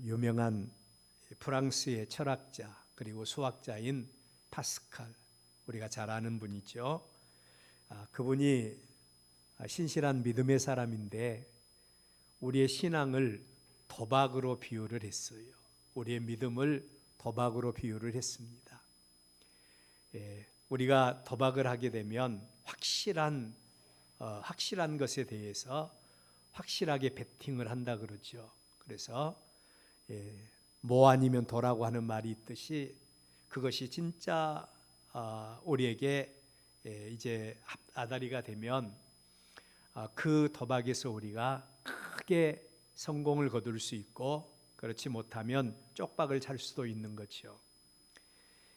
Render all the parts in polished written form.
유명한 프랑스의 철학자 그리고 수학자인 파스칼, 우리가 잘 아는 분이죠. 그분이 신실한 믿음의 사람인데 우리의 신앙을 도박으로 비유를 했어요. 우리의 믿음을 도박으로 비유를 했습니다. 우리가 도박을 하게 되면 확실한 것에 대해서 확실하게 베팅을 한다 그러죠. 그래서 뭐 아니면 도라고 하는 말이 있듯이 그것이 진짜 우리에게 이제 아다리가 되면 그 도박에서 우리가 크게 성공을 거둘 수 있고, 그렇지 못하면 쪽박을 찰 수도 있는 거죠.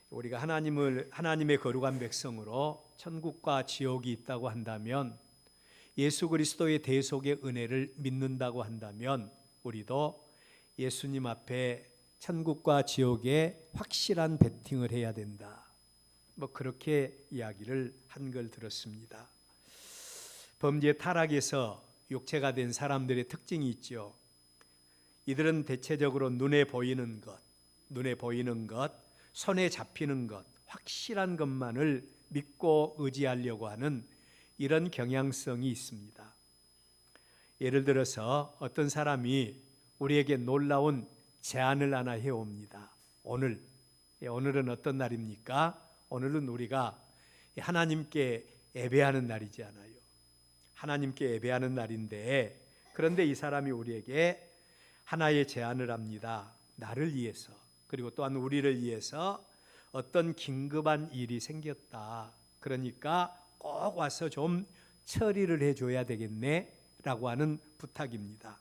우리가 하나님의 거룩한 백성으로 천국과 지옥이 있다고 한다면, 예수 그리스도의 대속의 은혜를 믿는다고 한다면 우리도 예수님 앞에 천국과 지옥에 확실한 베팅을 해야 된다. 그렇게 이야기를 한 걸 들었습니다. 범죄 타락에서 육체가 된 사람들의 특징이 있죠. 이들은 대체적으로 눈에 보이는 것, 손에 잡히는 것, 확실한 것만을 믿고 의지하려고 하는 이런 경향성이 있습니다. 예를 들어서 어떤 사람이 우리에게 놀라운 제안을 하나 해옵니다. 오늘은 어떤 날입니까? 오늘은 우리가 하나님께 예배하는 날이지 않아요. 하나님께 예배하는 날인데, 그런데 이 사람이 우리에게 하나의 제안을 합니다. 나를 위해서, 그리고 또한 우리를 위해서 어떤 긴급한 일이 생겼다. 그러니까 꼭 와서 좀 처리를 해줘야 되겠네 라고 하는 부탁입니다.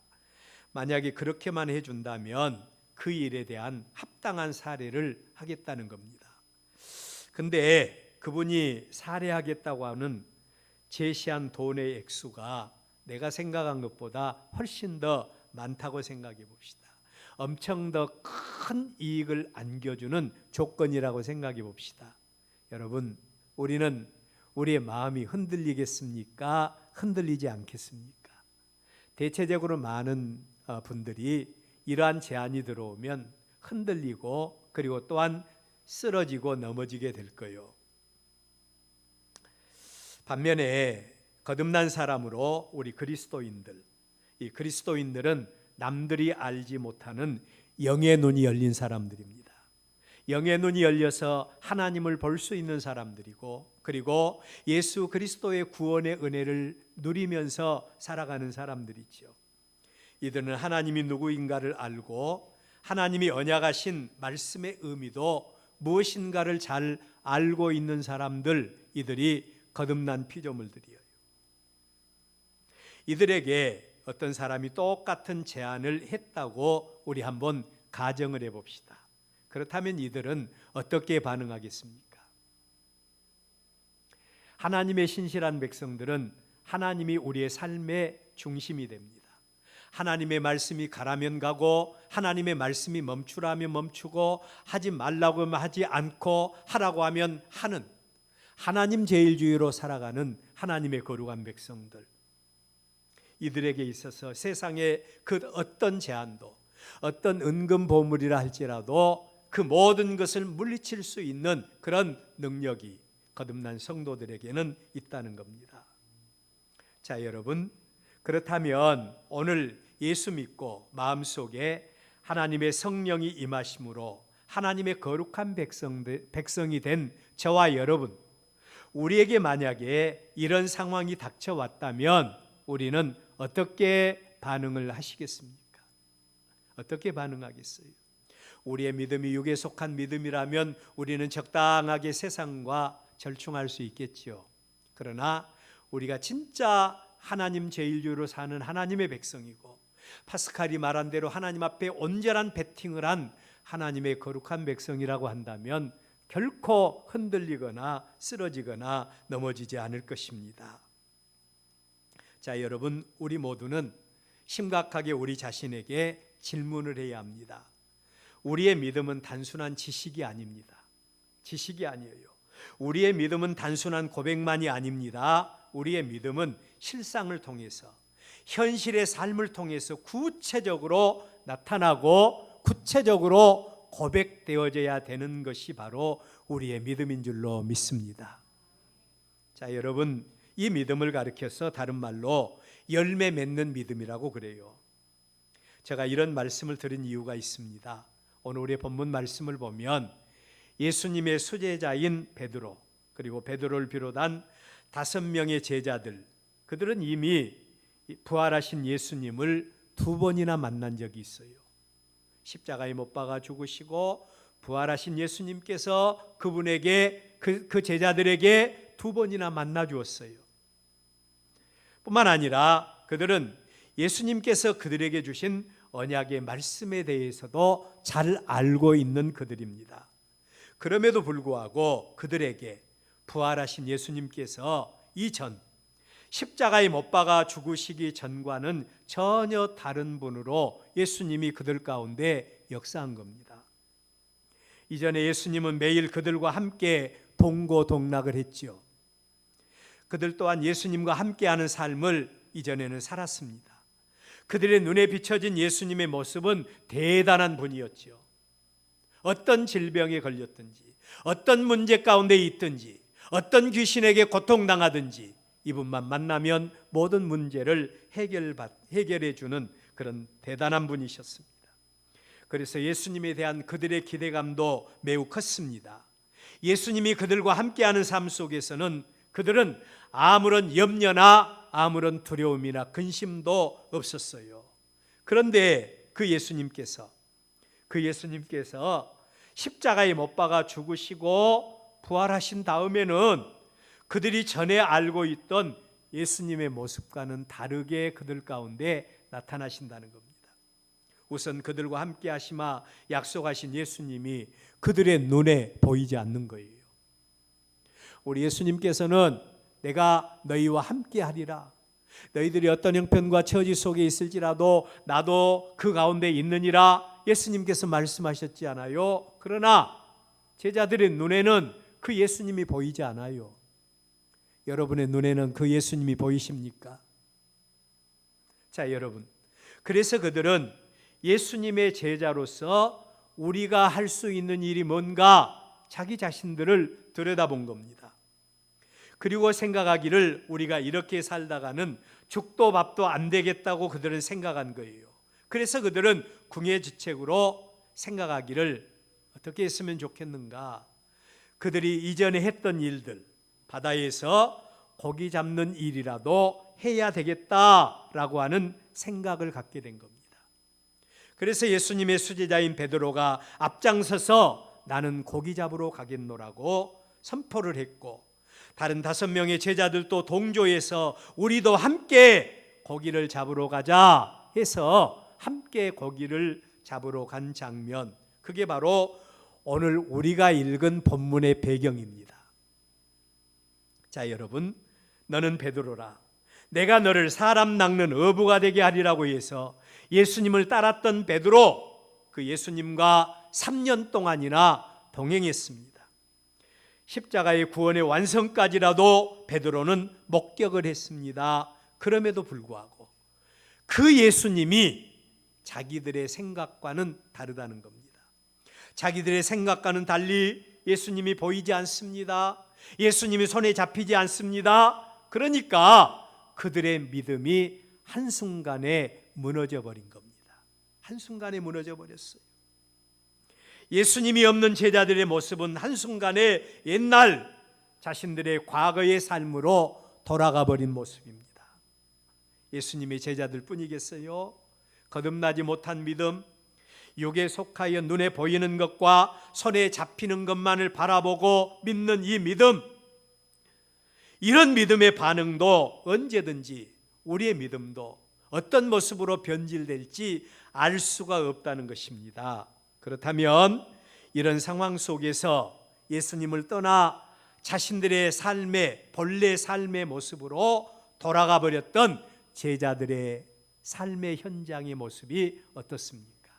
만약에 그렇게만 해준다면 그 일에 대한 합당한 사례를 하겠다는 겁니다. 근데 그분이 사례하겠다고 하는 제시한 돈의 액수가 내가 생각한 것보다 훨씬 더 많다고 생각해 봅시다. 엄청 더 큰 이익을 안겨주는 조건이라고 생각해 봅시다. 여러분, 우리는 우리의 마음이 흔들리겠습니까? 흔들리지 않겠습니까? 대체적으로 많은 분들이 이러한 제안이 들어오면 흔들리고, 그리고 또한 쓰러지고 넘어지게 될 거예요. 반면에 거듭난 사람으로 우리 그리스도인들, 이 그리스도인들은 남들이 알지 못하는 영의 눈이 열린 사람들입니다. 영의 눈이 열려서 하나님을 볼 수 있는 사람들이고, 그리고 예수 그리스도의 구원의 은혜를 누리면서 살아가는 사람들이죠. 이들은 하나님이 누구인가를 알고 하나님이 언약하신 말씀의 의미도 무엇인가를 잘 알고 있는 사람들, 이들이 거듭난 피조물들이에요. 이들에게 어떤 사람이 똑같은 제안을 했다고 우리 한번 가정을 해봅시다. 그렇다면 이들은 어떻게 반응하겠습니까? 하나님의 신실한 백성들은 하나님이 우리의 삶의 중심이 됩니다. 하나님의 말씀이 가라면 가고, 하나님의 말씀이 멈추라면 멈추고, 하지 말라고 하면 하지 않고, 하라고 하면 하는, 하나님 제일주의로 살아가는 하나님의 거룩한 백성들, 이들에게 있어서 세상의 그 어떤 제한도, 어떤 은근 보물이라 할지라도 그 모든 것을 물리칠 수 있는 그런 능력이 거듭난 성도들에게는 있다는 겁니다. 자, 여러분, 그렇다면 오늘 예수 믿고 마음속에 하나님의 성령이 임하심으로 하나님의 거룩한 백성이 된 저와 여러분, 우리에게 만약에 이런 상황이 닥쳐왔다면 우리는 어떻게 반응을 하시겠습니까? 어떻게 반응하겠어요? 우리의 믿음이 육에 속한 믿음이라면 우리는 적당하게 세상과 절충할 수 있겠죠. 그러나 우리가 진짜 하나님 제일주의로 사는 하나님의 백성이고, 파스칼이 말한 대로 하나님 앞에 온전한 베팅을 한 하나님의 거룩한 백성이라고 한다면 결코 흔들리거나 쓰러지거나 넘어지지 않을 것입니다. 자, 여러분, 우리 모두는 심각하게 우리 자신에게 질문을 해야 합니다. 우리의 믿음은 단순한 지식이 아닙니다. 지식이 아니에요. 우리의 믿음은 단순한 고백만이 아닙니다. 우리의 믿음은 실상을 통해서, 현실의 삶을 통해서 구체적으로 나타나고 구체적으로 고백되어져야 되는 것이 바로 우리의 믿음인 줄로 믿습니다. 자, 여러분, 이 믿음을 가리켜서 다른 말로 열매 맺는 믿음이라고 그래요. 제가 이런 말씀을 드린 이유가 있습니다. 오늘 우리의 본문 말씀을 보면 예수님의 수제자인 베드로, 그리고 베드로를 비롯한 5명의 제자들, 그들은 이미 부활하신 예수님을 2번이나 만난 적이 있어요. 십자가에 못 박아 죽으시고 부활하신 예수님께서 그분에게 그 제자들에게 2번이나 만나 주었어요. 뿐만 아니라 그들은 예수님께서 그들에게 주신 언약의 말씀에 대해서도 잘 알고 있는 그들입니다. 그럼에도 불구하고 그들에게 부활하신 예수님께서 이전 십자가에 못 박아 죽으시기 전과는 전혀 다른 분으로 예수님이 그들 가운데 역사한 겁니다. 이전에 예수님은 매일 그들과 함께 동고동락을 했지요. 그들 또한 예수님과 함께하는 삶을 이전에는 살았습니다. 그들의 눈에 비춰진 예수님의 모습은 대단한 분이었지요. 어떤 질병에 걸렸든지, 어떤 문제 가운데 있든지, 어떤 귀신에게 고통당하든지 이분만 만나면 모든 문제를 해결해 주는 그런 대단한 분이셨습니다. 그래서 예수님에 대한 그들의 기대감도 매우 컸습니다. 예수님이 그들과 함께하는 삶 속에서는 그들은 아무런 염려나 아무런 두려움이나 근심도 없었어요. 그런데 그 예수님께서 십자가에 못 박아 죽으시고 부활하신 다음에는 그들이 전에 알고 있던 예수님의 모습과는 다르게 그들 가운데 나타나신다는 겁니다. 우선 그들과 함께 하시마 약속하신 예수님이 그들의 눈에 보이지 않는 거예요. 우리 예수님께서는 내가 너희와 함께 하리라, 너희들이 어떤 형편과 처지 속에 있을지라도 나도 그 가운데 있느니라 예수님께서 말씀하셨지 않아요? 그러나 제자들의 눈에는 그 예수님이 보이지 않아요. 여러분의 눈에는 그 예수님이 보이십니까? 자, 여러분, 그래서 그들은 예수님의 제자로서 우리가 할 수 있는 일이 뭔가 자기 자신들을 들여다본 겁니다. 그리고 생각하기를 우리가 이렇게 살다가는 죽도 밥도 안 되겠다고 그들은 생각한 거예요. 그래서 그들은 궁예지책으로 생각하기를 어떻게 했으면 좋겠는가. 그들이 이전에 했던 일들, 바다에서 고기 잡는 일이라도 해야 되겠다라고 하는 생각을 갖게 된 겁니다. 그래서 예수님의 수제자인 베드로가 앞장서서 나는 고기 잡으러 가겠노라고 선포를 했고, 다른 5명의 제자들도 동조해서 우리도 함께 고기를 잡으러 가자 해서 함께 고기를 잡으러 간 장면, 그게 바로 오늘 우리가 읽은 본문의 배경입니다. 자, 여러분, 너는 베드로라, 내가 너를 사람 낚는 어부가 되게 하리라고 해서 예수님을 따랐던 베드로, 그 예수님과 3년 동안이나 동행했습니다. 십자가의 구원의 완성까지라도 베드로는 목격을 했습니다. 그럼에도 불구하고 그 예수님이 자기들의 생각과는 다르다는 겁니다. 자기들의 생각과는 달리 예수님이 보이지 않습니다. 예수님이 손에 잡히지 않습니다. 그러니까 그들의 믿음이 한순간에 무너져 버린 겁니다. 한순간에 무너져 버렸어요. 예수님이 없는 제자들의 모습은 한순간에 옛날 자신들의 과거의 삶으로 돌아가 버린 모습입니다. 예수님의 제자들 뿐이겠어요? 거듭나지 못한 믿음, 육에 속하여 눈에 보이는 것과 손에 잡히는 것만을 바라보고 믿는 이 믿음, 이런 믿음의 반응도 언제든지 우리의 믿음도 어떤 모습으로 변질될지 알 수가 없다는 것입니다. 그렇다면 이런 상황 속에서 예수님을 떠나 자신들의 삶의 본래 삶의 모습으로 돌아가 버렸던 제자들의 삶의 현장의 모습이 어떻습니까?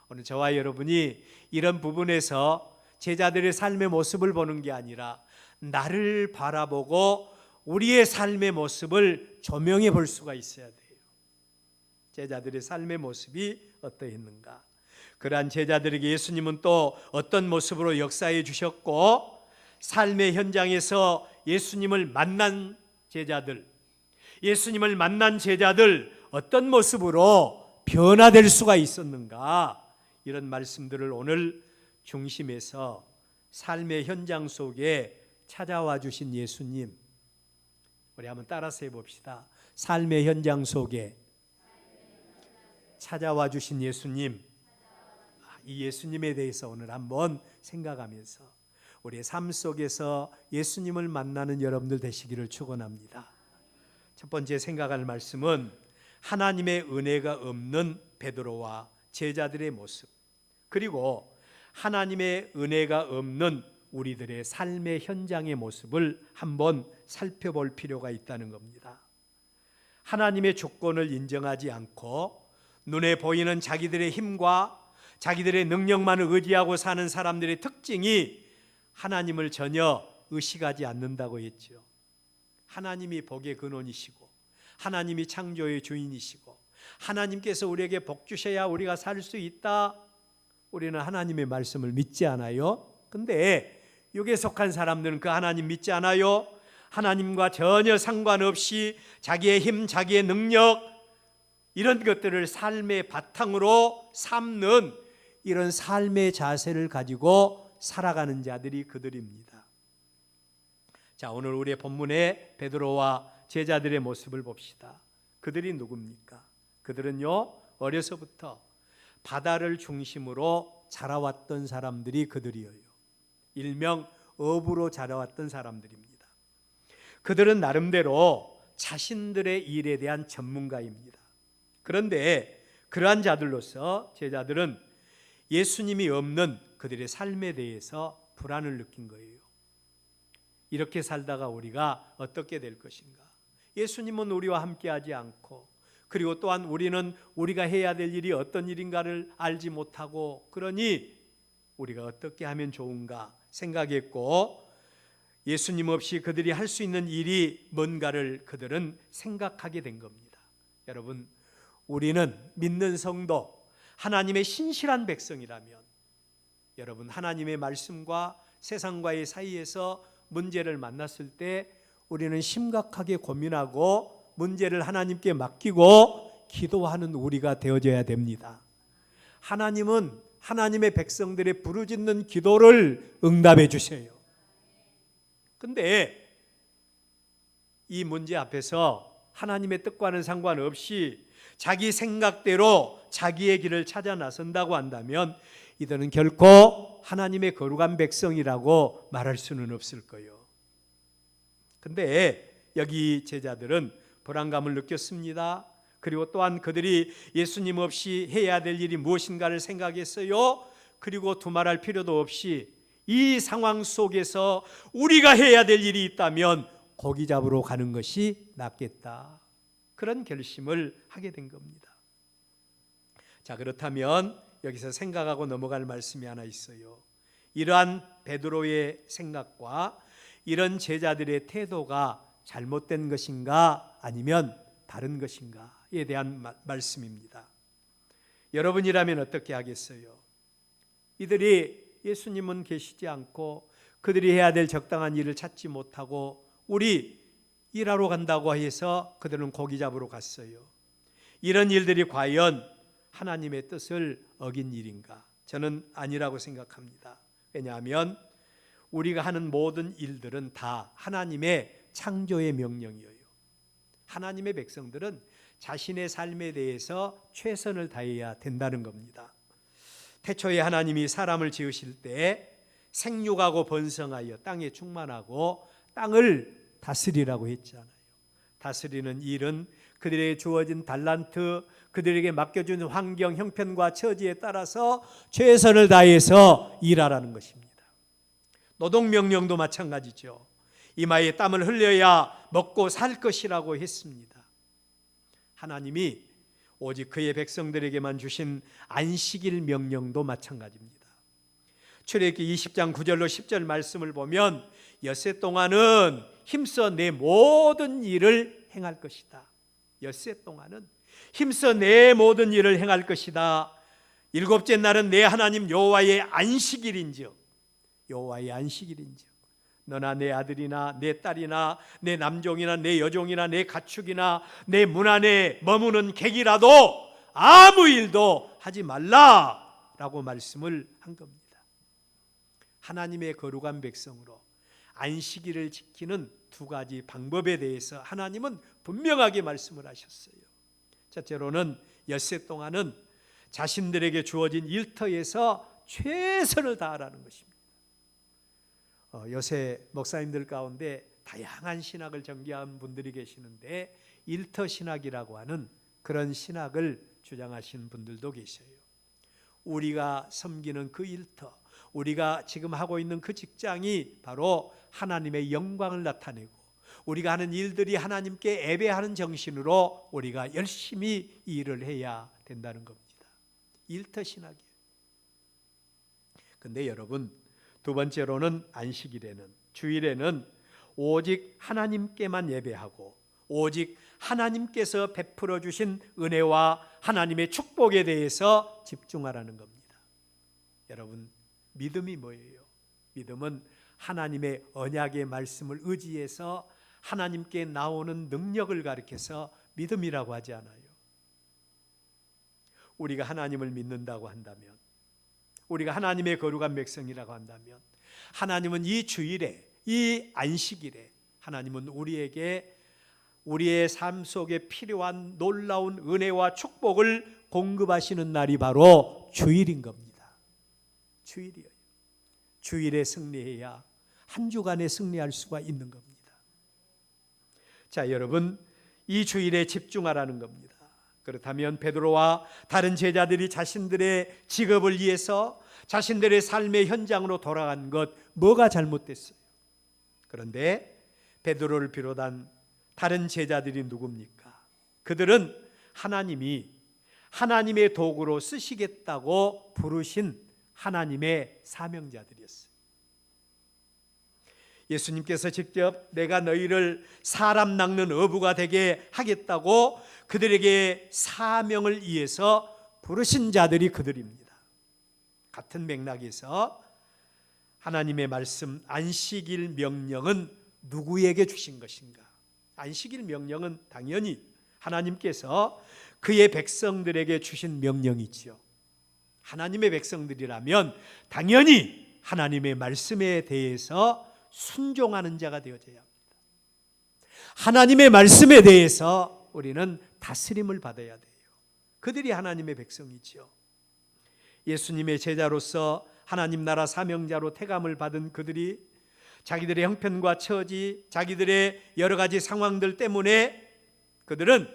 오늘 저와 여러분이 이런 부분에서 제자들의 삶의 모습을 보는 게 아니라 나를 바라보고 우리의 삶의 모습을 조명해 볼 수가 있어야 돼요. 제자들의 삶의 모습이 어떠했는가? 그러한 제자들에게 예수님은 또 어떤 모습으로 역사해 주셨고, 삶의 현장에서 예수님을 만난 제자들 어떤 모습으로 변화될 수가 있었는가, 이런 말씀들을 오늘 중심에서 삶의 현장 속에 찾아와 주신 예수님, 우리 한번 따라서 해봅시다. 삶의 현장 속에 찾아와 주신 예수님, 이 예수님에 대해서 오늘 한번 생각하면서 우리의 삶 속에서 예수님을 만나는 여러분들 되시기를 축원합니다. 첫 번째 생각할 말씀은 하나님의 은혜가 없는 베드로와 제자들의 모습, 그리고 하나님의 은혜가 없는 우리들의 삶의 현장의 모습을 한번 살펴볼 필요가 있다는 겁니다. 하나님의 주권을 인정하지 않고 눈에 보이는 자기들의 힘과 자기들의 능력만을 의지하고 사는 사람들의 특징이 하나님을 전혀 의식하지 않는다고 했죠. 하나님이 복의 근원이시고 하나님이 창조의 주인이시고 하나님께서 우리에게 복 주셔야 우리가 살 수 있다, 우리는 하나님의 말씀을 믿지 않아요. 근데 여기에 속한 사람들은 그 하나님 믿지 않아요. 하나님과 전혀 상관없이 자기의 힘, 자기의 능력, 이런 것들을 삶의 바탕으로 삼는 이런 삶의 자세를 가지고 살아가는 자들이 그들입니다. 자, 오늘 우리의 본문에 베드로와 제자들의 모습을 봅시다. 그들이 누굽니까? 그들은요, 어려서부터 바다를 중심으로 자라왔던 사람들이 그들이에요. 일명 어부로 자라왔던 사람들입니다. 그들은 나름대로 자신들의 일에 대한 전문가입니다. 그런데 그러한 자들로서 제자들은 예수님이 없는 그들의 삶에 대해서 불안을 느낀 거예요. 이렇게 살다가 우리가 어떻게 될 것인가? 예수님은 우리와 함께하지 않고, 그리고 또한 우리는 우리가 해야 될 일이 어떤 일인가를 알지 못하고, 그러니 우리가 어떻게 하면 좋은가 생각했고, 예수님 없이 그들이 할 수 있는 일이 뭔가를 그들은 생각하게 된 겁니다. 여러분, 우리는 믿는 성도, 하나님의 신실한 백성이라면 여러분, 하나님의 말씀과 세상과의 사이에서 문제를 만났을 때 우리는 심각하게 고민하고 문제를 하나님께 맡기고 기도하는 우리가 되어져야 됩니다. 하나님은 하나님의 백성들의 부르짖는 기도를 응답해 주세요. 근데 이 문제 앞에서 하나님의 뜻과는 상관없이 자기 생각대로 자기의 길을 찾아 나선다고 한다면 이들은 결코 하나님의 거룩한 백성이라고 말할 수는 없을 거예요. 근데 여기 제자들은 불안감을 느꼈습니다. 그리고 또한 그들이 예수님 없이 해야 될 일이 무엇인가를 생각했어요. 그리고 두말할 필요도 없이 이 상황 속에서 우리가 해야 될 일이 있다면 고기 잡으러 가는 것이 낫겠다, 그런 결심을 하게 된 겁니다. 자, 그렇다면 여기서 생각하고 넘어갈 말씀이 하나 있어요. 이러한 베드로의 생각과 이런 제자들의 태도가 잘못된 것인가 아니면 다른 것인가에 대한 말씀입니다. 여러분이라면 어떻게 하겠어요? 이들이 예수님은 계시지 않고 그들이 해야 될 적당한 일을 찾지 못하고 우리 일하러 간다고 해서 그들은 고기 잡으러 갔어요. 이런 일들이 과연 하나님의 뜻을 어긴 일인가? 저는 아니라고 생각합니다. 왜냐하면 우리가 하는 모든 일들은 다 하나님의 창조의 명령이에요. 하나님의 백성들은 자신의 삶에 대해서 최선을 다해야 된다는 겁니다. 태초에 하나님이 사람을 지으실 때 생육하고 번성하여 땅에 충만하고 땅을 다스리라고 했잖아요. 다스리는 일은 그들에게 주어진 달란트, 그들에게 맡겨준 환경, 형편과 처지에 따라서 최선을 다해서 일하라는 것입니다. 노동명령도 마찬가지죠. 이마에 땀을 흘려야 먹고 살 것이라고 했습니다. 하나님이 오직 그의 백성들에게만 주신 안식일 명령도 마찬가지입니다. 출애굽기 20장 9절로 10절 말씀을 보면 엿새 동안은 힘써 내 모든 일을 행할 것이다. 엿새 동안은 힘써 내 모든 일을 행할 것이다. 일곱째 날은 내 하나님 여호와의 안식일인지요. 여호와의 안식일인지요. 너나 내 아들이나 내 딸이나 내 남종이나 내 여종이나 내 가축이나 내 문 안에 머무는 객이라도 아무 일도 하지 말라라고 말씀을 한 겁니다. 하나님의 거룩한 백성으로 안식일을 지키는 두 가지 방법에 대해서 하나님은 분명하게 말씀을 하셨어요. 첫째로는 엿새 동안은 자신들에게 주어진 일터에서 최선을 다하라는 것입니다. 요새 목사님들 가운데 다양한 신학을 전개한 분들이 계시는데 일터 신학이라고 하는 그런 신학을 주장하시는 분들도 계셔요. 우리가 섬기는 그 일터, 우리가 지금 하고 있는 그 직장이 바로 하나님의 영광을 나타내고 우리가 하는 일들이 하나님께 예배하는 정신으로 우리가 열심히 이 일을 해야 된다는 겁니다. 일터 신학이에요. 근데 여러분, 두 번째로는 안식일에는, 주일에는 오직 하나님께만 예배하고 오직 하나님께서 베풀어 주신 은혜와 하나님의 축복에 대해서 집중하라는 겁니다. 여러분, 믿음이 뭐예요? 믿음은 하나님의 언약의 말씀을 의지해서 하나님께 나오는 능력을 가리켜서 믿음이라고 하지 않아요. 우리가 하나님을 믿는다고 한다면, 우리가 하나님의 거룩한 백성이라고 한다면, 하나님은 이 주일에, 이 안식일에 하나님은 우리에게 우리의 삶 속에 필요한 놀라운 은혜와 축복을 공급하시는 날이 바로 주일인 겁니다. 주일이에요. 주일에 승리해야 한 주간에 승리할 수가 있는 겁니다. 자, 여러분, 이 주일에 집중하라는 겁니다. 그렇다면 베드로와 다른 제자들이 자신들의 직업을 위해서 자신들의 삶의 현장으로 돌아간 것, 뭐가 잘못됐어요? 그런데 베드로를 비롯한 다른 제자들이 누굽니까? 그들은 하나님이 하나님의 도구로 쓰시겠다고 부르신 하나님의 사명자들이었어요. 예수님께서 직접 내가 너희를 사람 낚는 어부가 되게 하겠다고 그들에게 사명을 위해서 부르신 자들이 그들입니다. 같은 맥락에서 하나님의 말씀 안식일 명령은 누구에게 주신 것인가? 안식일 명령은 당연히 하나님께서 그의 백성들에게 주신 명령이지요. 하나님의 백성들이라면 당연히 하나님의 말씀에 대해서 순종하는 자가 되어져야 합니다. 하나님의 말씀에 대해서 우리는 다스림을 받아야 돼요. 그들이 하나님의 백성이지요. 예수님의 제자로서 하나님 나라 사명자로 태감을 받은 그들이 자기들의 형편과 처지, 자기들의 여러 가지 상황들 때문에 그들은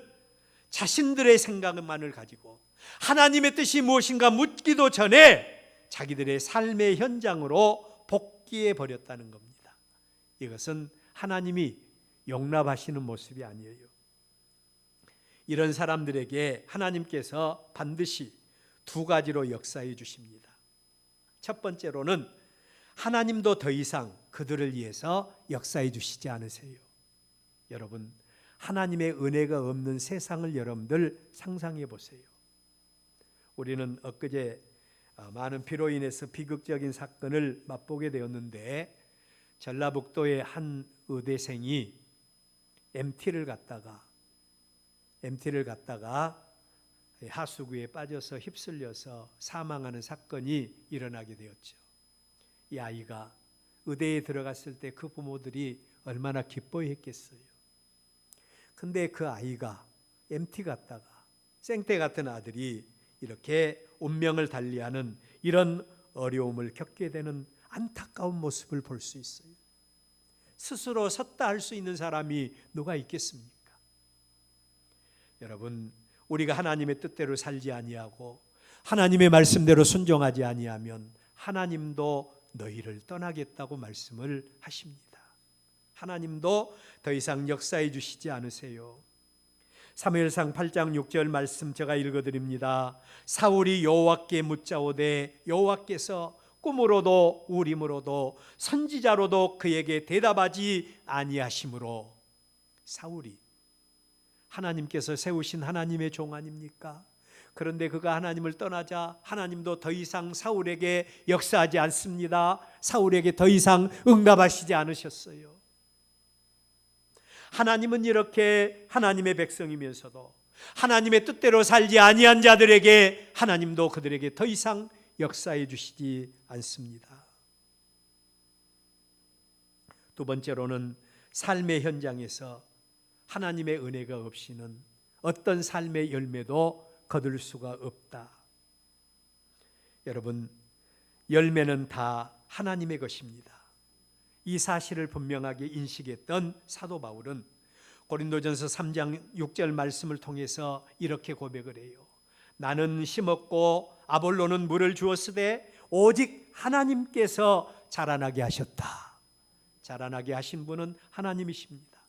자신들의 생각만을 가지고 하나님의 뜻이 무엇인가 묻기도 전에 자기들의 삶의 현장으로 복귀해 버렸다는 겁니다. 이것은 하나님이 용납하시는 모습이 아니에요. 이런 사람들에게 하나님께서 반드시 두 가지로 역사해 주십니다. 첫 번째로는 하나님도 더 이상 그들을 위해서 역사해 주시지 않으세요. 여러분, 하나님의 은혜가 없는 세상을 여러분들 상상해 보세요. 우리는 엊그제 많은 비로 인해서 비극적인 사건을 맛보게 되었는데, 전라북도의 한 의대생이 MT를 갔다가 하수구에 빠져서 휩쓸려서 사망하는 사건이 일어나게 되었죠. 이 아이가 의대에 들어갔을 때 그 부모들이 얼마나 기뻐했겠어요. 근데 그 아이가 MT 갔다가 생태 같은 아들이 이렇게 운명을 달리하는 이런 어려움을 겪게 되는 안타까운 모습을 볼 수 있어요. 스스로 섰다 할 수 있는 사람이 누가 있겠습니까? 여러분, 우리가 하나님의 뜻대로 살지 아니하고 하나님의 말씀대로 순종하지 아니하면 하나님도 너희를 떠나겠다고 말씀을 하십니다. 하나님도 더 이상 역사해 주시지 않으세요. 사무엘상 8장 6절 말씀 제가 읽어드립니다. 사울이 여호와께 묻자오되 여호와께서 꿈으로도 우림으로도 선지자로도 그에게 대답하지 아니하심으로. 사울이 하나님께서 세우신 하나님의 종 아닙니까? 그런데 그가 하나님을 떠나자 하나님도 더 이상 사울에게 역사하지 않습니다. 사울에게 더 이상 응답하시지 않으셨어요. 하나님은 이렇게 하나님의 백성이면서도 하나님의 뜻대로 살지 아니한 자들에게 하나님도 그들에게 더 이상 역사해 주시지 않습니다. 두 번째로는 삶의 현장에서 하나님의 은혜가 없이는 어떤 삶의 열매도 거둘 수가 없다. 여러분, 열매는 다 하나님의 것입니다. 이 사실을 분명하게 인식했던 사도 바울은 고린도전서 3장 6절 말씀을 통해서 이렇게 고백을 해요. 나는 심었고 아볼로는 물을 주었으되 오직 하나님께서 자라나게 하셨다. 자라나게 하신 분은 하나님이십니다.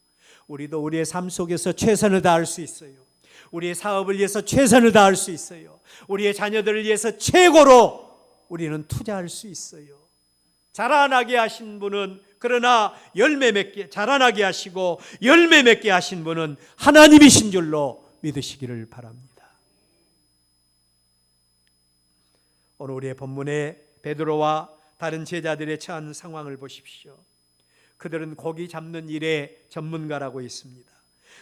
우리도 우리의 삶 속에서 최선을 다할 수 있어요. 우리의 사업을 위해서 최선을 다할 수 있어요. 우리의 자녀들을 위해서 최고로 우리는 투자할 수 있어요. 자라나게 하신 분은, 그러나 열매 맺게 자라나게 하시고 열매 맺게 하신 분은 하나님이신 줄로 믿으시기를 바랍니다. 오늘 우리의 본문에 베드로와 다른 제자들의 처한 상황을 보십시오. 그들은 고기 잡는 일의 전문가라고 있습니다.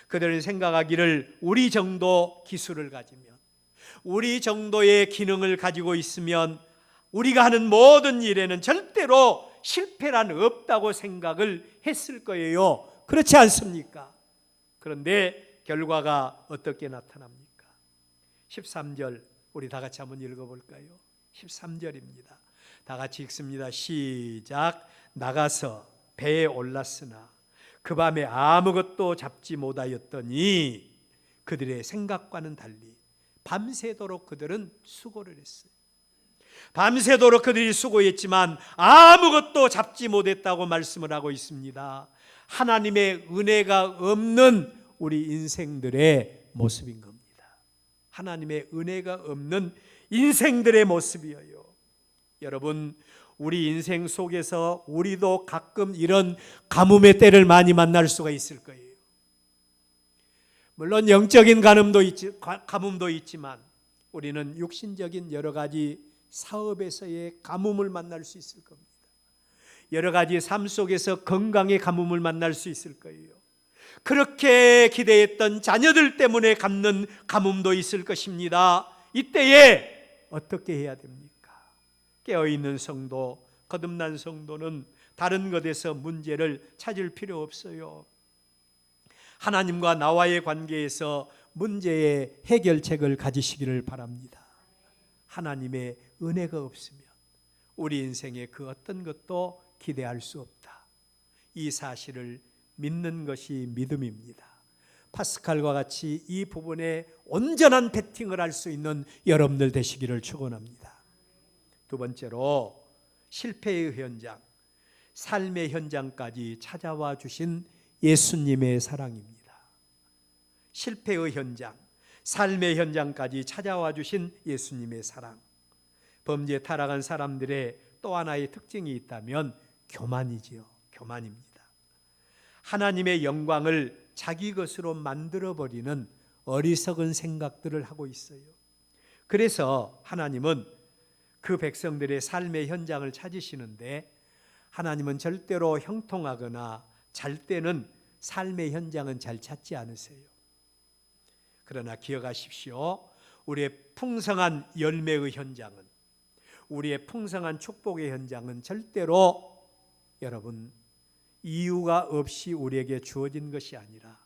그들은 생각하기를 우리 정도 기술을 가지면, 우리 정도의 기능을 가지고 있으면 우리가 하는 모든 일에는 절대로 실패란 없다고 생각을 했을 거예요. 그렇지 않습니까? 그런데 결과가 어떻게 나타납니까? 13절 우리 다 같이 한번 읽어볼까요? 13절입니다. 다 같이 읽습니다. 시작. 나가서 배에 올랐으나 그 밤에 아무것도 잡지 못하였더니 그들의 생각과는 달리 밤새도록 그들은 수고를 했어요. 밤새도록 그들이 수고했지만 아무것도 잡지 못했다고 말씀을 하고 있습니다. 하나님의 은혜가 없는 우리 인생들의 모습인 겁니다. 하나님의 은혜가 없는 인생들의 모습이에요. 여러분, 우리 인생 속에서 우리도 가끔 이런 가뭄의 때를 많이 만날 수가 있을 거예요. 물론 영적인 가뭄도 있지만 우리는 육신적인 여러 가지 사업에서의 가뭄을 만날 수 있을 겁니다. 여러 가지 삶 속에서 건강의 가뭄을 만날 수 있을 거예요. 그렇게 기대했던 자녀들 때문에 갖는 가뭄도 있을 것입니다. 이때에 어떻게 해야 됩니까? 깨어있는 성도, 거듭난 성도는 다른 것에서 문제를 찾을 필요 없어요. 하나님과 나와의 관계에서 문제의 해결책을 가지시기를 바랍니다. 하나님의 은혜가 없으면 우리 인생에 그 어떤 것도 기대할 수 없다. 이 사실을 믿는 것이 믿음입니다. 파스칼과 같이 이 부분에 온전한 배팅을 할 수 있는 여러분들 되시기를 축원합니다. 두 번째로 실패의 현장, 삶의 현장까지 찾아와 주신 예수님의 사랑입니다. 실패의 현장, 삶의 현장까지 찾아와 주신 예수님의 사랑. 범죄에 타락한 사람들의 또 하나의 특징이 있다면 교만이지요. 교만입니다. 하나님의 영광을 자기 것으로 만들어버리는 어리석은 생각들을 하고 있어요. 그래서 하나님은 그 백성들의 삶의 현장을 찾으시는데 하나님은 절대로 형통하거나 잘 때는 삶의 현장은 잘 찾지 않으세요. 그러나 기억하십시오. 우리의 풍성한 열매의 현장은, 우리의 풍성한 축복의 현장은 절대로 여러분 이유가 없이 우리에게 주어진 것이 아니라,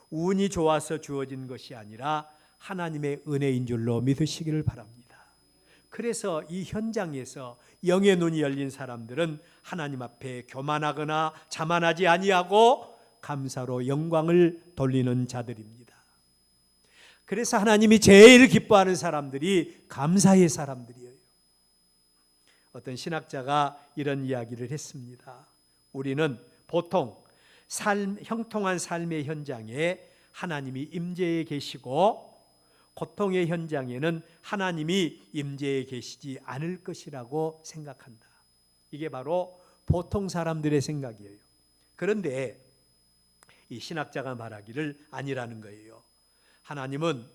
운이 좋아서 주어진 것이 아니라 하나님의 은혜인 줄로 믿으시기를 바랍니다. 그래서 이 현장에서 영의 눈이 열린 사람들은 하나님 앞에 교만하거나 자만하지 아니하고 감사로 영광을 돌리는 자들입니다. 그래서 하나님이 제일 기뻐하는 사람들이 감사의 사람들이에요. 어떤 신학자가 이런 이야기를 했습니다. 우리는 보통 형통한 삶의 현장에 하나님이 임재해 계시고 고통의 현장에는 하나님이 임재해 계시지 않을 것이라고 생각한다. 이게 바로 보통 사람들의 생각이에요. 그런데 이 신학자가 말하기를 아니라는 거예요. 하나님은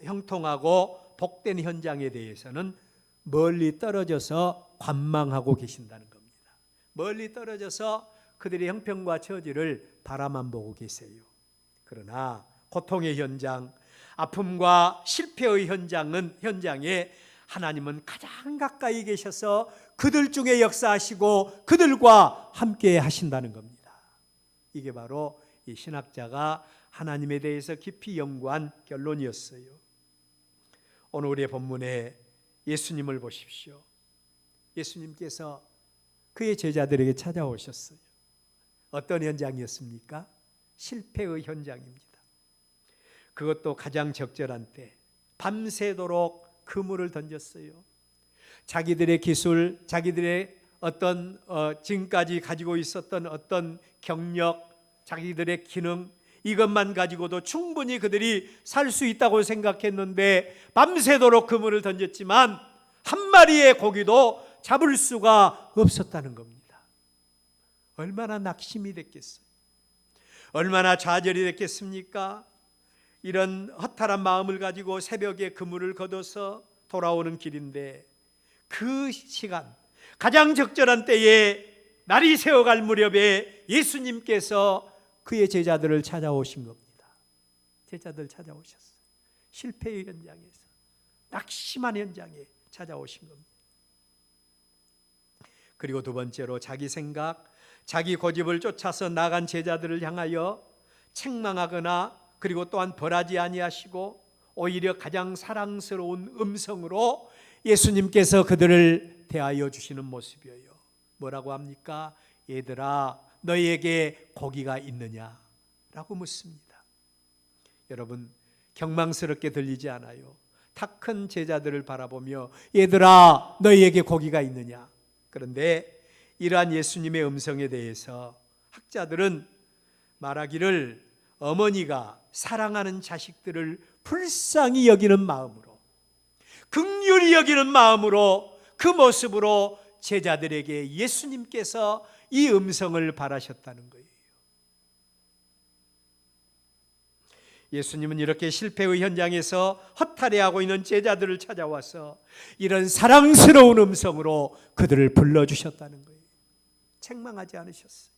형통하고 복된 현장에 대해서는 멀리 떨어져서 관망하고 계신다는 겁니다. 멀리 떨어져서 그들의 형편과 처지를 바라만 보고 계세요. 그러나 고통의 현장, 아픔과 실패의 현장에 하나님은 가장 가까이 계셔서 그들 중에 역사하시고 그들과 함께 하신다는 겁니다. 이게 바로 이 신학자가 하나님에 대해서 깊이 연구한 결론이었어요. 오늘 우리의 본문에 예수님을 보십시오. 예수님께서 그의 제자들에게 찾아오셨어요. 어떤 현장이었습니까? 실패의 현장입니다. 그것도 가장 적절한 때 밤새도록 그물을 던졌어요. 자기들의 기술, 자기들의 어떤 지금까지 가지고 있었던 어떤 경력, 자기들의 기능, 이것만 가지고도 충분히 그들이 살 수 있다고 생각했는데 밤새도록 그물을 던졌지만 한 마리의 고기도 잡을 수가 없었다는 겁니다. 얼마나 낙심이 됐겠어요? 얼마나 좌절이 됐겠습니까? 이런 허탈한 마음을 가지고 새벽에 그물을 걷어서 돌아오는 길인데 그 시간, 가장 적절한 때에 날이 새어갈 무렵에 예수님께서 그의 제자들을 찾아오신 겁니다. 제자들 찾아오셨어요. 실패의 현장에서, 낙심한 현장에 찾아오신 겁니다. 그리고 두 번째로 자기 생각, 자기 고집을 쫓아서 나간 제자들을 향하여 책망하거나 그리고 또한 벌하지 아니하시고 오히려 가장 사랑스러운 음성으로 예수님께서 그들을 대하여 주시는 모습이에요. 뭐라고 합니까? 얘들아, 너희에게 고기가 있느냐? 라고 묻습니다. 여러분, 경망스럽게 들리지 않아요? 다 큰 제자들을 바라보며 얘들아, 너희에게 고기가 있느냐? 그런데 이러한 예수님의 음성에 대해서 학자들은 말하기를 어머니가 사랑하는 자식들을 불쌍히 여기는 마음으로, 긍휼히 여기는 마음으로, 그 모습으로 제자들에게 예수님께서 이 음성을 바라셨다는 거예요. 예수님은 이렇게 실패의 현장에서 허탈해하고 있는 제자들을 찾아와서 이런 사랑스러운 음성으로 그들을 불러주셨다는 거예요. 책망하지 않으셨어요.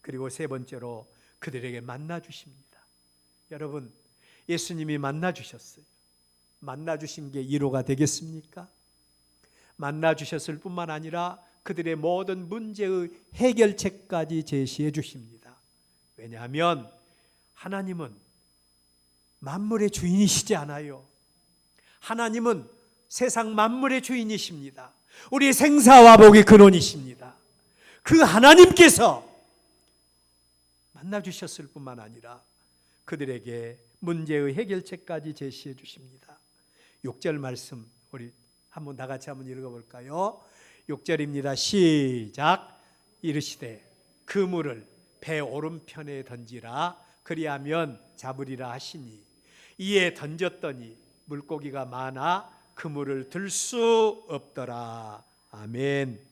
그리고 세 번째로 그들에게 만나주십니다. 여러분, 예수님이 만나주셨어요. 만나주신 게 위로가 되겠습니까? 만나주셨을 뿐만 아니라 그들의 모든 문제의 해결책까지 제시해 주십니다. 왜냐하면 하나님은 만물의 주인이시지 않아요. 하나님은 세상 만물의 주인이십니다. 우리 생사와 복의 근원이십니다. 그 하나님께서 만나주셨을 뿐만 아니라 그들에게 문제의 해결책까지 제시해 주십니다. 6절 말씀 우리 한번 다 같이 한번 읽어볼까요? 6절입니다. 시작. 이르시되 그물을 배 오른편에 던지라 그리하면 잡으리라 하시니 이에 던졌더니 물고기가 많아 그물을 들 수 없더라. 아멘.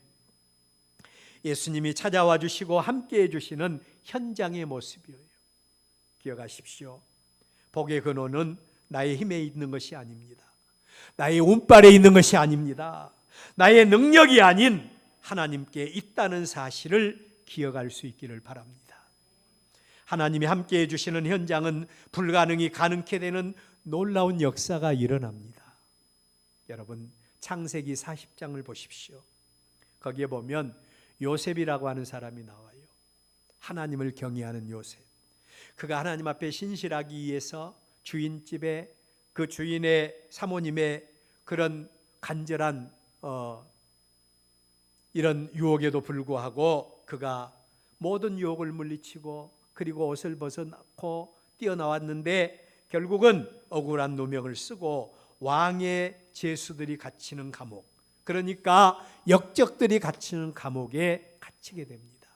예수님이 찾아와 주시고 함께해 주시는 현장의 모습이에요. 기억하십시오. 복의 근원은 나의 힘에 있는 것이 아닙니다. 나의 운빨에 있는 것이 아닙니다. 나의 능력이 아닌 하나님께 있다는 사실을 기억할 수 있기를 바랍니다. 하나님이 함께해 주시는 현장은 불가능이 가능케 되는 놀라운 역사가 일어납니다. 여러분, 창세기 40장을 보십시오. 거기에 보면 요셉이라고 하는 사람이 나와요. 하나님을 경외하는 요셉. 그가 하나님 앞에 신실하기 위해서 주인집에 그 주인의 사모님의 그런 간절한 이런 유혹에도 불구하고 그가 모든 유혹을 물리치고 그리고 옷을 벗어놓고 뛰어나왔는데 결국은 억울한 누명을 쓰고 왕의 제수들이 갇히는 감옥, 그러니까 역적들이 갇히는 감옥에 갇히게 됩니다.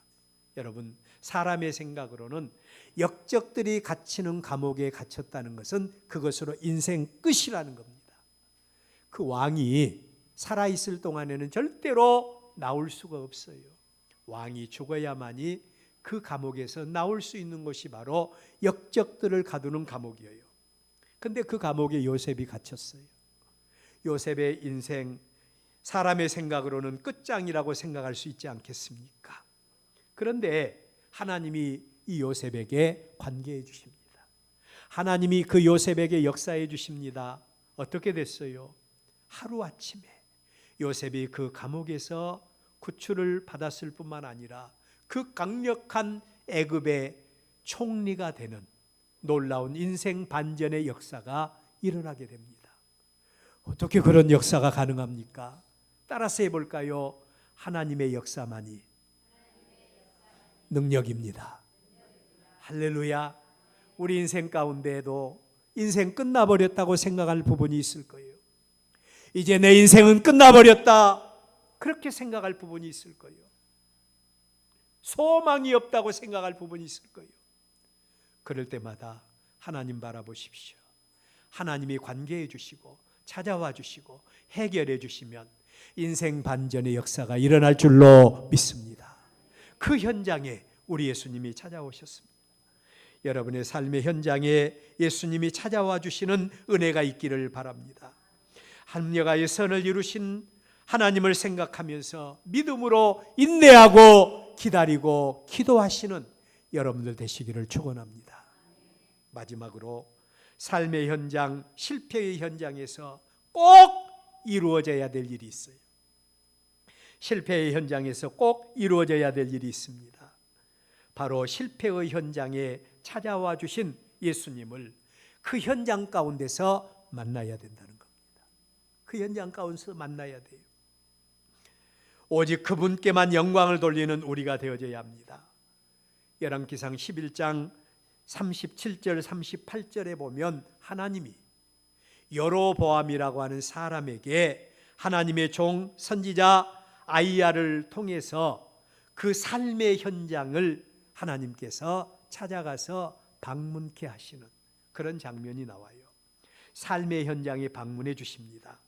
여러분, 사람의 생각으로는 역적들이 갇히는 감옥에 갇혔다는 것은 그것으로 인생 끝이라는 겁니다. 그 왕이 살아있을 동안에는 절대로 나올 수가 없어요. 왕이 죽어야만이 그 감옥에서 나올 수 있는 것이 바로 역적들을 가두는 감옥이에요. 근데 그 감옥에 요셉이 갇혔어요. 요셉의 인생, 사람의 생각으로는 끝장이라고 생각할 수 있지 않겠습니까? 그런데 하나님이 이 요셉에게 관계해 주십니다. 하나님이 그 요셉에게 역사해 주십니다. 어떻게 됐어요? 하루아침에 요셉이 그 감옥에서 구출을 받았을 뿐만 아니라 그 강력한 애굽의 총리가 되는 놀라운 인생 반전의 역사가 일어나게 됩니다. 어떻게 그런 역사가 가능합니까? 따라서 해볼까요? 하나님의 역사만이 능력입니다. 할렐루야. 우리 인생 가운데에도 인생 끝나버렸다고 생각할 부분이 있을 거예요. 이제 내 인생은 끝나버렸다, 그렇게 생각할 부분이 있을 거예요. 소망이 없다고 생각할 부분이 있을 거예요. 그럴 때마다 하나님 바라보십시오. 하나님이 관계해 주시고 찾아와 주시고 해결해 주시면 인생 반전의 역사가 일어날 줄로 믿습니다. 그 현장에 우리 예수님이 찾아오셨습니다. 여러분의 삶의 현장에 예수님이 찾아와 주시는 은혜가 있기를 바랍니다. 합력하여 선을 이루신 하나님을 생각하면서 믿음으로 인내하고 기다리고 기도하시는 여러분들 되시기를 축원합니다. 마지막으로 삶의 현장, 실패의 현장에서 꼭 이루어져야 될 일이 있어요. 실패의 현장에서 꼭 이루어져야 될 일이 있습니다. 바로 실패의 현장에 찾아와 주신 예수님을 그 현장 가운데서 만나야 된다는 겁니다. 그 현장 가운데서 만나야 돼요. 오직 그분께만 영광을 돌리는 우리가 되어져야 합니다. 열왕기상 11장 37절 38절에 보면 하나님이 여로보암이라고 하는 사람에게 하나님의 종 선지자 아이야를 통해서 그 삶의 현장을 하나님께서 찾아가서 방문케 하시는 그런 장면이 나와요. 삶의 현장에 방문해 주십니다.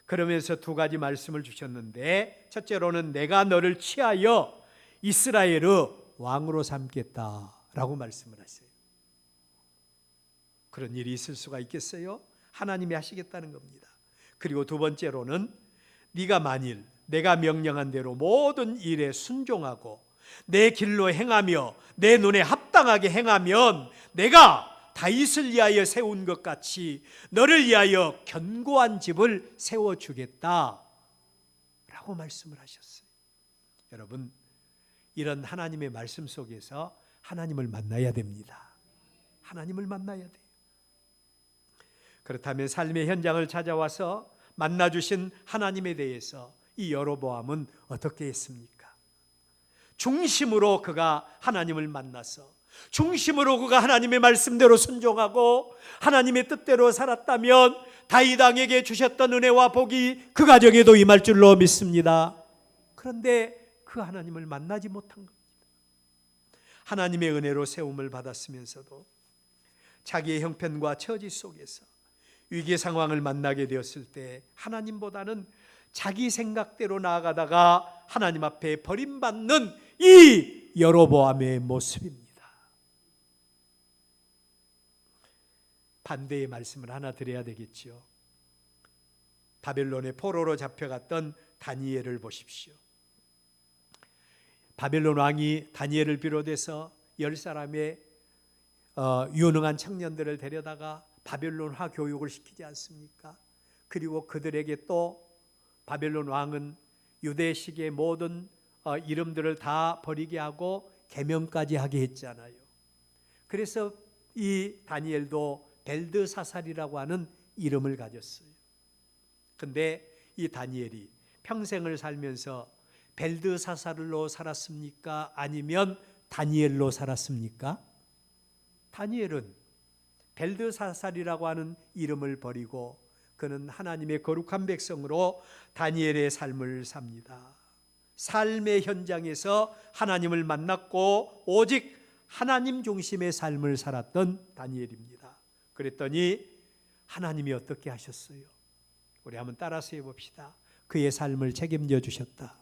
그러면서 두 가지 말씀을 주셨는데, 첫째로는 내가 너를 취하여 이스라엘의 왕으로 삼겠다라고 말씀을 하세요. 그런 일이 있을 수가 있겠어요? 하나님이 하시겠다는 겁니다. 그리고 두 번째로는 네가 만일 내가 명령한 대로 모든 일에 순종하고 내 길로 행하며 내 눈에 합당하게 행하면 내가 다윗을 위하여 세운 것 같이 너를 위하여 견고한 집을 세워주겠다 라고 말씀을 하셨어요. 여러분, 이런 하나님의 말씀 속에서 하나님을 만나야 됩니다. 하나님을 만나야 돼요. 그렇다면 삶의 현장을 찾아와서 만나주신 하나님에 대해서 이 여로보암은 어떻게 했습니까? 중심으로 그가 하나님을 만나서 중심으로 그가 하나님의 말씀대로 순종하고 하나님의 뜻대로 살았다면 다윗 왕에게 주셨던 은혜와 복이 그 가정에도 임할 줄로 믿습니다. 그런데 그 하나님을 만나지 못한 겁니다. 하나님의 은혜로 세움을 받았으면서도 자기의 형편과 처지 속에서 위기 상황을 만나게 되었을 때 하나님보다는 자기 생각대로 나아가다가 하나님 앞에 버림받는 이 여로보암의 모습입니다. 반대의 말씀을 하나 드려야 되겠지요. 바벨론의 포로로 잡혀갔던 다니엘을 보십시오. 바벨론 왕이 다니엘을 비롯해서 10사람의 유능한 청년들을 데려다가 바벨론화 교육을 시키지 않습니까? 그리고 그들에게 또 바벨론 왕은 유대식의 모든 이름들을 다 버리게 하고 계명까지 하게 했잖아요. 그래서 이 다니엘도 벨드사살이라고 하는 이름을 가졌어요. 근데 이 다니엘이 평생을 살면서 벨드사살로 살았습니까? 아니면 다니엘로 살았습니까? 다니엘은 벨드사살이라고 하는 이름을 버리고 그는 하나님의 거룩한 백성으로 다니엘의 삶을 삽니다. 삶의 현장에서 하나님을 만났고 오직 하나님 중심의 삶을 살았던 다니엘입니다. 그랬더니 하나님이 어떻게 하셨어요? 우리 한번 따라서 해봅시다. 그의 삶을 책임져 주셨다.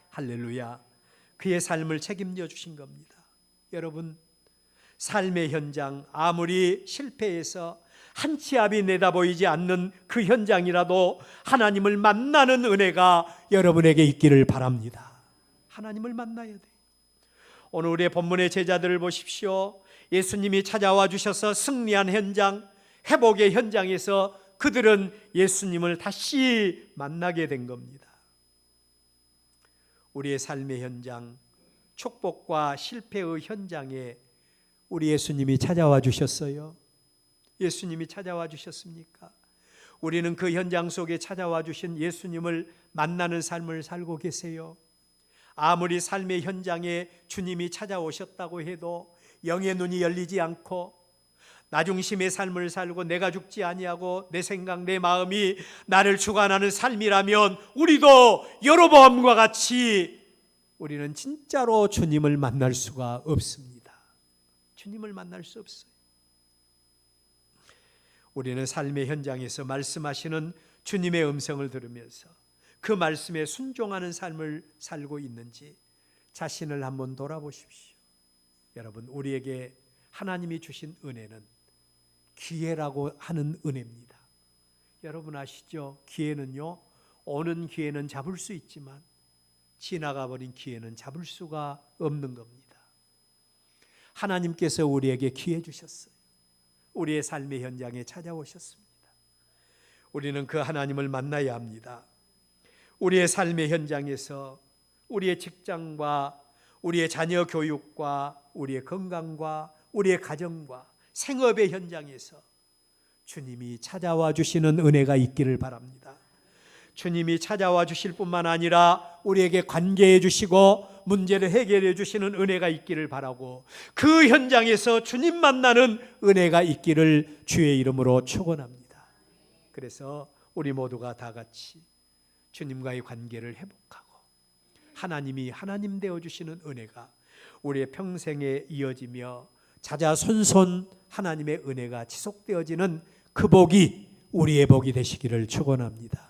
할렐루야. 그의 삶을 책임져 주신 겁니다. 여러분, 삶의 현장, 아무리 실패해서 한 치 앞이 내다보이지 않는 그 현장이라도 하나님을 만나는 은혜가 여러분에게 있기를 바랍니다. 하나님을 만나야 돼요. 오늘 우리의 본문의 제자들을 보십시오. 예수님이 찾아와 주셔서 승리한 현장, 회복의 현장에서 그들은 예수님을 다시 만나게 된 겁니다. 우리의 삶의 현장, 축복과 실패의 현장에 우리 예수님이 찾아와 주셨어요. 예수님이 찾아와 주셨습니까? 우리는 그 현장 속에 찾아와 주신 예수님을 만나는 삶을 살고 계세요. 아무리 삶의 현장에 주님이 찾아오셨다고 해도 영의 눈이 열리지 않고 나 중심의 삶을 살고 내가 죽지 아니하고 내 생각 내 마음이 나를 주관하는 삶이라면 우리도 여로보암과 같이 우리는 진짜로 주님을 만날 수가 없습니다. 주님을 만날 수 없어요. 우리는 삶의 현장에서 말씀하시는 주님의 음성을 들으면서 그 말씀에 순종하는 삶을 살고 있는지 자신을 한번 돌아보십시오. 여러분, 우리에게 하나님이 주신 은혜는 기회라고 하는 은혜입니다. 여러분 아시죠? 기회는요, 오는 기회는 잡을 수 있지만 지나가 버린 기회는 잡을 수가 없는 겁니다. 하나님께서 우리에게 기회 주셨어요. 우리의 삶의 현장에 찾아오셨습니다. 우리는 그 하나님을 만나야 합니다. 우리의 삶의 현장에서 우리의 직장과 우리의 자녀 교육과 우리의 건강과 우리의 가정과 생업의 현장에서 주님이 찾아와 주시는 은혜가 있기를 바랍니다. 주님이 찾아와 주실 뿐만 아니라 우리에게 관계해 주시고 문제를 해결해 주시는 은혜가 있기를 바라고 그 현장에서 주님 만나는 은혜가 있기를 주의 이름으로 축원합니다. 그래서 우리 모두가 다 같이 주님과의 관계를 회복하고 하나님이 하나님 되어 주시는 은혜가 우리의 평생에 이어지며 자자손손 하나님의 은혜가 지속되어지는 그 복이 우리의 복이 되시기를 축원합니다.